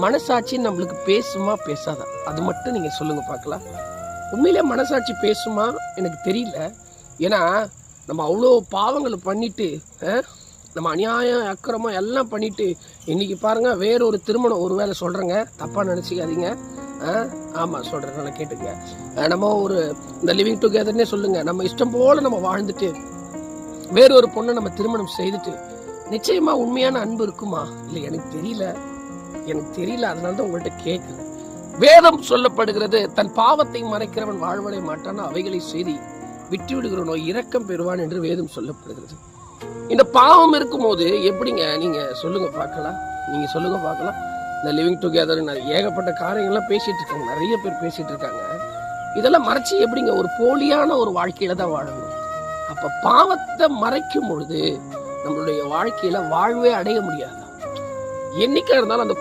மனசாட்சி நம்மளுக்கு பேசுமா பேசாதா? அது மட்டும் நீங்க சொல்லுங்க பார்க்கலாம். உண்மையிலே மனசாட்சி பேசுமா எனக்கு தெரியல. ஏன்னா நம்ம அவ்வளோ பாவங்களை பண்ணிட்டு நம்ம அநியாயம் அக்கிரமம் எல்லாம் பண்ணிட்டு இன்னைக்கு பாருங்க வேற ஒரு திருமணம், ஒரு வேளை சொல்றேங்க, தப்பா நினைச்சுக்காதீங்க. ஆமாம் சொல்கிறேன், நல்லா கேட்டுங்க. நம்ம ஒரு இந்த லிவிங் டுகெதர்னே சொல்லுங்க, நம்ம இஷ்டம் போல நம்ம வாழ்ந்துட்டு வேற ஒரு பொண்ணை நம்ம திருமணம் செய்துட்டு நிச்சயமா உண்மையான அன்பு இருக்குமா? இல்லை எனக்கு தெரியல. அதனால தான் உங்கள்கிட்ட கேட்குறேன். வேதம் சொல்லப்படுகிறது, தன் பாவத்தை மறைக்கிறவன் வாழ்வடை மாட்டான், அவைகளை செய்தி விட்டு விடுகிறவனோ இரக்கம் பெறுவான் என்று வேதம் சொல்லப்படுகிறது. இந்த பாவம் இருக்கும்போது எப்படிங்க நீங்க சொல்லுங்க பார்க்கலாம். இந்த லிவிங் டுகெதர் ஏகப்பட்ட காரியங்கள்லாம் பேசிட்டு இருக்காங்க, நிறைய பேர் பேசிட்டு இருக்காங்க. இதெல்லாம் மறைச்சி எப்படிங்க ஒரு போலியான ஒரு வாழ்க்கையில தான் வாழணும். அப்ப பாவத்தை மறைக்கும் பொழுது நம்மளுடைய வாழ்க்கையில வாழ்வே அடைய முடியாது. என்னைக்கா இருந்தாலும் அந்த